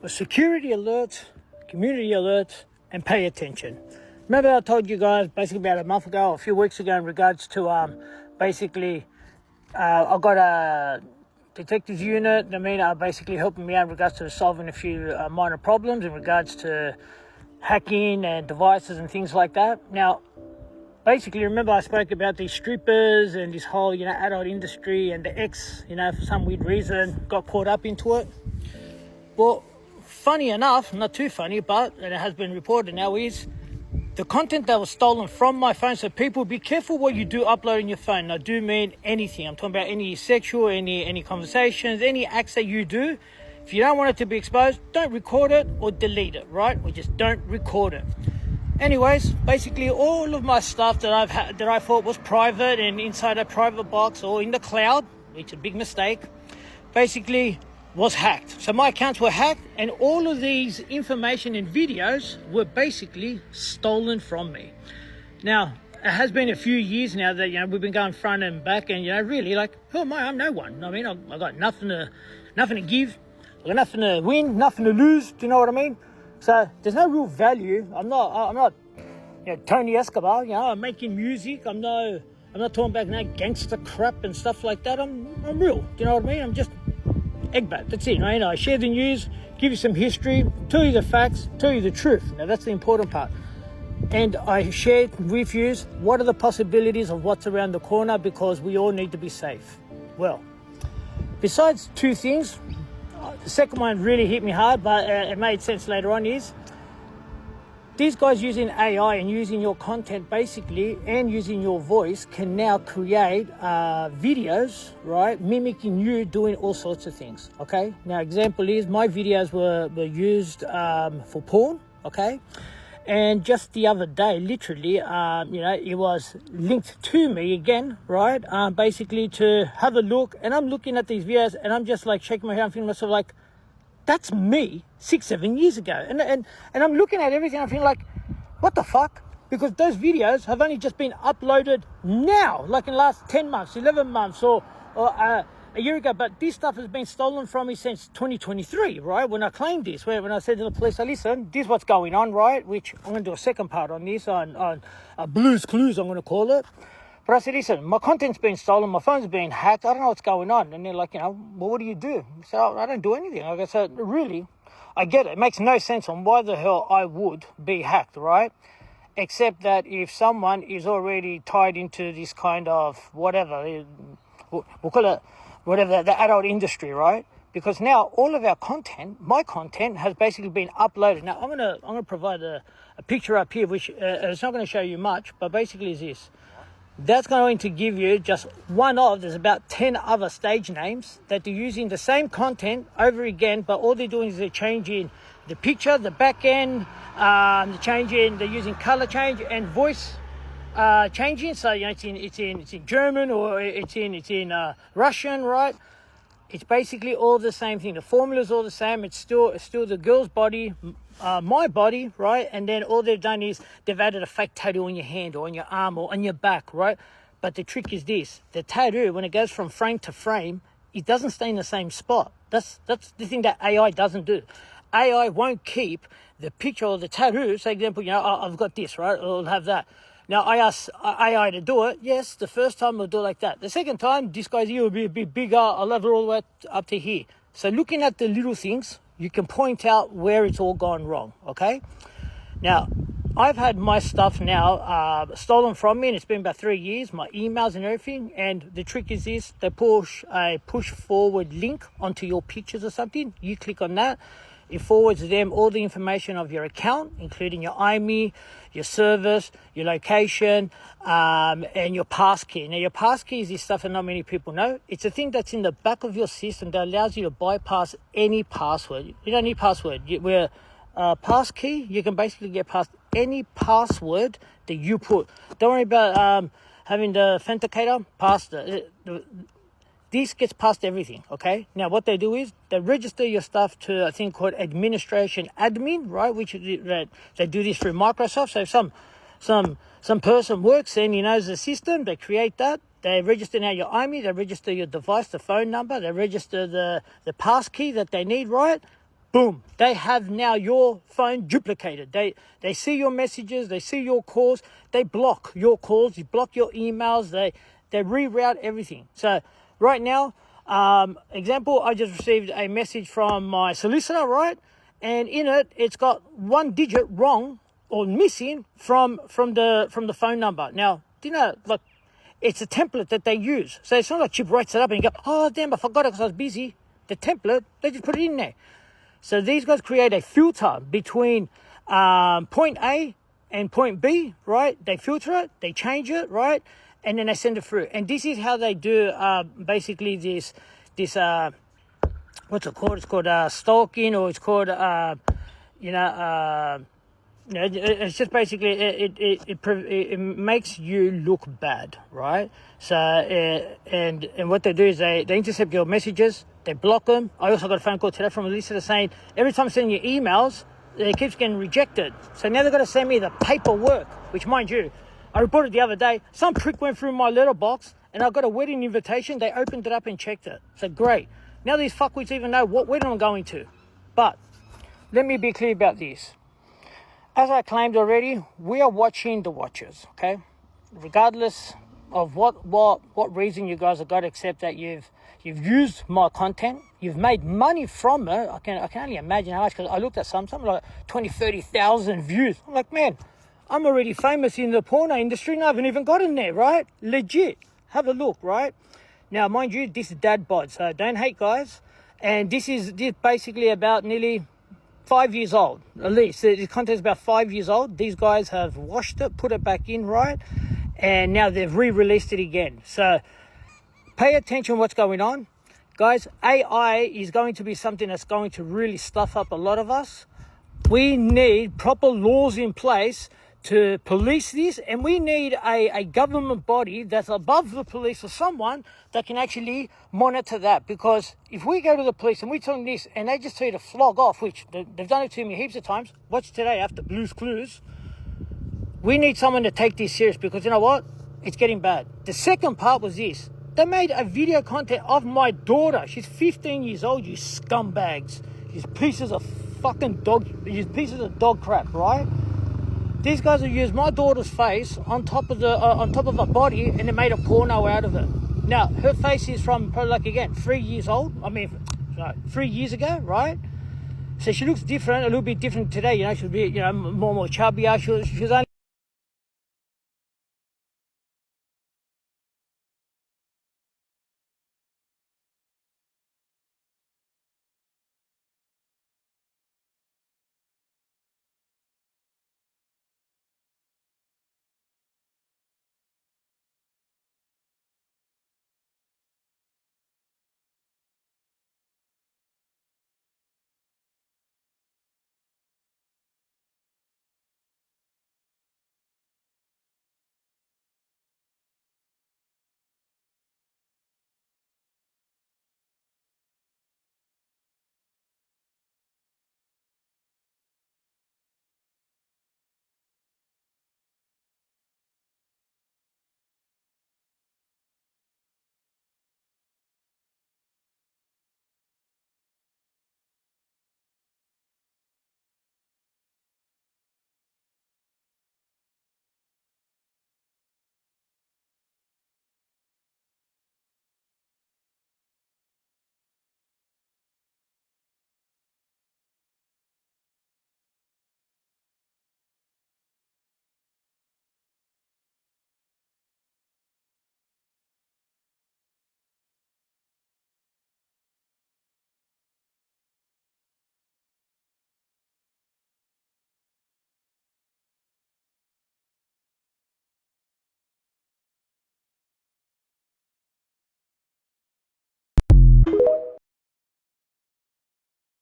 security alerts, community alerts, and pay attention. Remember I told you guys basically about a month ago, or a few weeks ago, in regards to I got a detectives unit. Are basically helping me out in regards to solving a few minor problems in regards to hacking and devices and things like that. Now, basically, remember I spoke about these strippers and this whole, adult industry, and the ex, for some weird reason got caught up into it. Well, funny enough, not too funny, but and it has been reported now, is the content that was stolen from my phone. So people, be careful what you do upload on your phone. I do mean anything. I'm talking about any sexual, any conversations, any acts that you do. If you don't want it to be exposed, don't record it or delete it, right? Or just don't record it. Anyways, basically all of my stuff that I thought was private and inside a private box or in the cloud, which is a big mistake, basically was hacked. So my accounts were hacked, and all of these information and videos were basically stolen from me. Now, it has been a few years now that, we've been going front and back, and, really, like, who am I? I'm no one. I mean, I've got nothing to give. I've got nothing to win, nothing to lose. Do you know what I mean? So there's no real value. I'm not Tony Escobar. I'm making music. I'm not talking about gangster crap and stuff like that. I'm real. Do you know what I mean? I'm just Egbat. That's it. I share the news, give you some history, tell you the facts, tell you the truth. Now that's the important part. And I share with you what are the possibilities of what's around the corner, because we all need to be safe. Well, besides two things, the second one really hit me hard, but it made sense later on, is these guys using AI and using your content basically, and using your voice, can now create videos, right, mimicking you doing all sorts of things, okay? Now, example is my videos were used for porn, okay? And just the other day, literally, it was linked to me again, right? Basically to have a look, and I'm looking at these videos, and I'm just like shaking my head, I'm feeling myself like, that's me 6-7 years ago. And I'm looking at everything, I feel like, what the fuck? Because those videos have only just been uploaded now, like in the last 10 months, 11 months, or a year ago. But this stuff has been stolen from me since 2023, right? When I claimed this, when I said to the police, listen, this is what's going on, right? Which I'm going to do a second part on this, on Blue's Clues, I'm going to call it. But I said, listen, my content's been stolen, my phone's been hacked, I don't know what's going on. And they're like, well, what do you do? So I don't do anything. Like I said, really, I get it. It makes no sense on why the hell I would be hacked, right? Except that if someone is already tied into this kind of whatever, we'll call it whatever, the adult industry, right? Because now all of our content, my content, has basically been uploaded. Now I'm gonna provide a picture up here, which it's not going to show you much, but basically is this. That's going to give you just one of, there's about 10 other stage names that they're using the same content over again, but all they're doing is they're changing the picture, the back end, they're using color change and voice changing. So it's in German, or it's in Russian, right? It's basically all the same thing. The formula is all the same. It's still the girl's body, my body, right? And then all they've done is they've added a fake tattoo on your hand or on your arm or on your back, right? But the trick is this: the tattoo, when it goes from frame to frame, it doesn't stay in the same spot. That's the thing that AI doesn't do. AI won't keep the picture or the tattoo. So, example, I've got this, right? I'll have that. Now, I asked AI to do it. Yes, the first time I'll do it like that. The second time, this guy's ear will be a bit bigger. I'll have it all the way up to here. So looking at the little things, you can point out where it's all gone wrong, okay? Now, I've had my stuff now stolen from me, and it's been about 3 years, my emails and everything. And the trick is this: they push a push forward link onto your pictures or something. You click on that. It forwards them all the information of your account, including your IMEI, your service, your location, and your passkey. Now, your passkey is this stuff that not many people know. It's a thing that's in the back of your system that allows you to bypass any password. You don't need password. Where passkey, you can basically get past any password that you put. Don't worry about having the authenticator past this gets past everything, okay? Now, what they do is they register your stuff to a thing called administration admin, right? Which they do this through Microsoft. So if some person works and he knows the system, they create that. They register now your IMEI, they register your device, the phone number, they register the passkey that they need, right? boom, they have now your phone duplicated. They see your messages, they see your calls, they block your calls, you block your emails, they reroute everything. So right now, example, I just received a message from my solicitor, right? And in it, it's got one digit wrong or missing from the phone number. Now, do you know, like, it's a template that they use. So it's not like Chip writes it up and you go, oh, damn, I forgot it because I was busy. The template, they just put it in there. So these guys create a filter between point A and point B, right? They filter it, they change it, right? And then they send it through. And this is how they do basically this what's it called? It's called stalking, or it's called, it's just basically it makes you look bad, right? So and what they do is they intercept your messages, they block them. I also got a phone call today from a listener saying every time I send you emails, it keeps getting rejected. So now they've got to send me the paperwork, which, mind you, I reported the other day, some prick went through my letterbox and I got a wedding invitation. They opened it up and checked it. So great. Now these fuckwits even know what wedding I'm going to. But let me be clear about this. As I claimed already, we are watching the watchers, okay? Regardless of what reason you guys have got to accept that you've used my content, you've made money from it. I can only imagine how much, because I looked at something like 20, 30,000 views. I'm like, man, I'm already famous in the porno industry and I haven't even got in there, right? Legit. Have a look, right? Now, mind you, this is dad bod, so don't hate, guys. And this basically about nearly 5 years old, at least. The content is about 5 years old. These guys have washed it, put it back in, right? And now they've re-released it again. So pay attention what's going on. Guys, AI is going to be something that's going to really stuff up a lot of us. We need proper laws in place to police this, and we need a government body that's above the police or someone that can actually monitor that. Because if we go to the police and we tell them this and they just tell you to flog off, which they've done it to me heaps of times, watch today after Blue's Clues, we need someone to take this serious, because you know what? It's getting bad. The second part was this. They made a video content of my daughter. She's 15 years old, you scumbags. You pieces of fucking dog, you pieces of dog crap, right? These guys have used my daughter's face on top of her body, and they made a porno out of it. Now, her face is from probably, like, again, 3 years old. 3 years ago, right? So she looks different, a little bit different today. You know, she'll be, more chubbier. She was only